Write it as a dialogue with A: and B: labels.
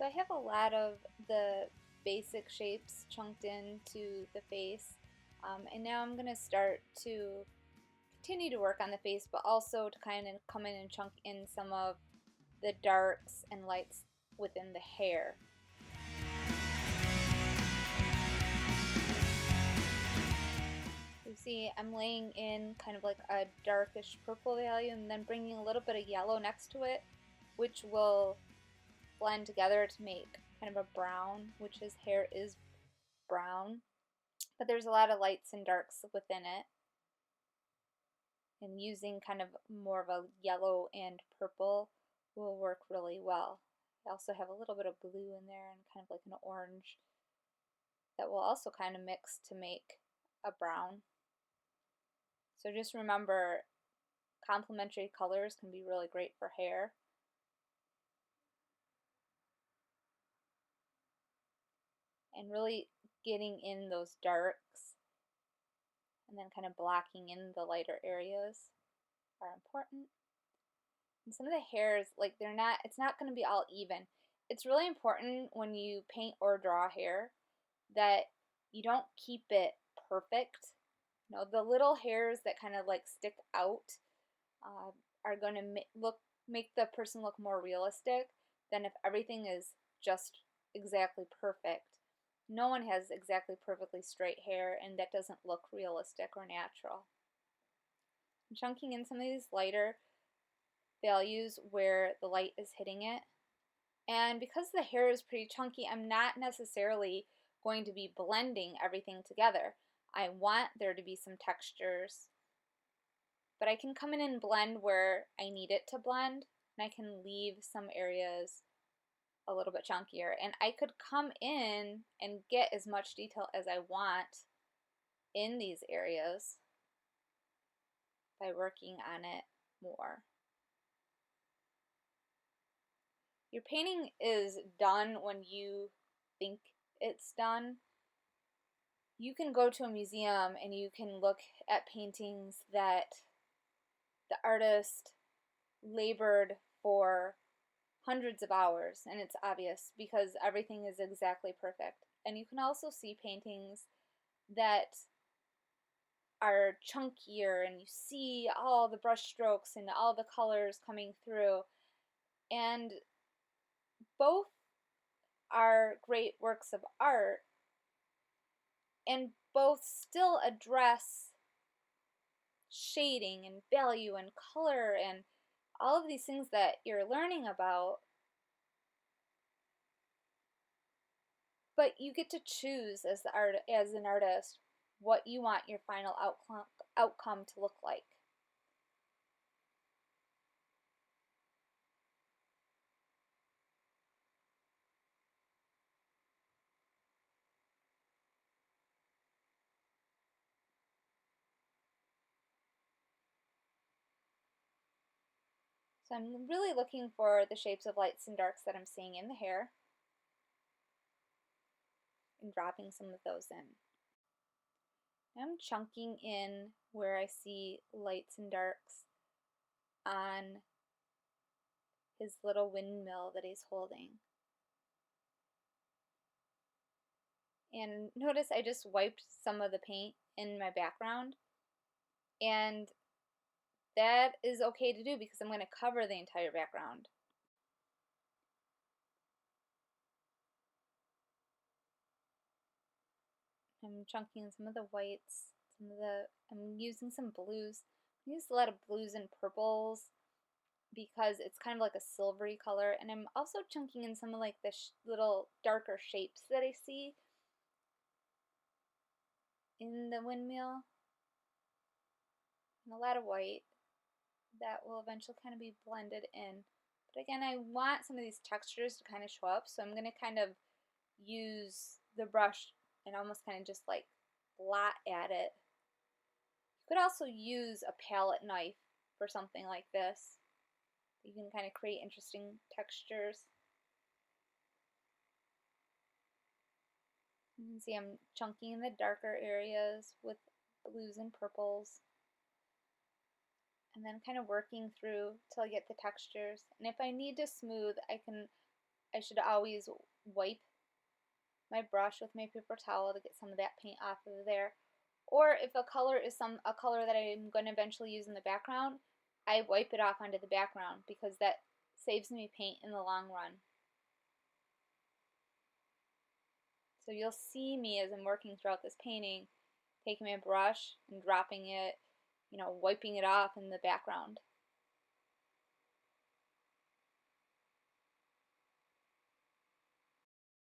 A: I have a lot of the basic shapes chunked into the face, and now I'm going to start to continue to work on the face, but also to kind of come in and chunk in some of the darks and lights within the hair. You see, I'm laying in kind of like a darkish purple value and then bringing a little bit of yellow next to it, which will blend together to make kind of a brown, which his hair is brown. But there's a lot of lights and darks within it. And using kind of more of a yellow and purple will work really well. I also have a little bit of blue in there and kind of like an orange that will also kind of mix to make a brown. So just remember, complementary colors can be really great for hair. And really getting in those darks and then kind of blocking in the lighter areas are important. And some of the hairs, like it's not going to be all even. It's really important when you paint or draw hair that you don't keep it perfect. You know, the little hairs that kind of like stick out are going to make the person look more realistic than if everything is just exactly perfect. No one has exactly perfectly straight hair, and that doesn't look realistic or natural. I'm chunking in some of these lighter values where the light is hitting it. And because the hair is pretty chunky, I'm not necessarily going to be blending everything together. I want there to be some textures, but I can come in and blend where I need it to blend, and I can leave some areas a little bit chunkier. And I could come in and get as much detail as I want in these areas by working on it more. Your painting is done when you think it's done. You can go to a museum and you can look at paintings that the artist labored for hundreds of hours, and it's obvious because everything is exactly perfect. And you can also see paintings that are chunkier and you see all the brush strokes and all the colors coming through, and both are great works of art, and both still address shading and value and color and all of these things that you're learning about, but you get to choose as an artist what you want your final outcome to look like. So I'm really looking for the shapes of lights and darks that I'm seeing in the hair and dropping some of those in. I'm chunking in where I see lights and darks on his little windmill that he's holding. And notice I just wiped some of the paint in my background, and that is okay to do because I'm going to cover the entire background. I'm chunking some of the whites, I'm using some blues. I use a lot of blues and purples because it's kind of like a silvery color, and I'm also chunking in some of like the little darker shapes that I see in the windmill, and a lot of white that will eventually kind of be blended in. But again, I want some of these textures to kind of show up, so I'm going to kind of use the brush and almost kind of just like blot at it. You could also use a palette knife for something like this. You can kind of create interesting textures. You can see I'm chunking in the darker areas with blues and purples, and then kind of working through till I get the textures. And if I need to smooth, I can I should always wipe my brush with my paper towel to get some of that paint off of there. Or if a color is a color that I'm going to eventually use in the background, I wipe it off onto the background because that saves me paint in the long run. So you'll see me as I'm working throughout this painting, taking my brush and dropping it, wiping it off in the background.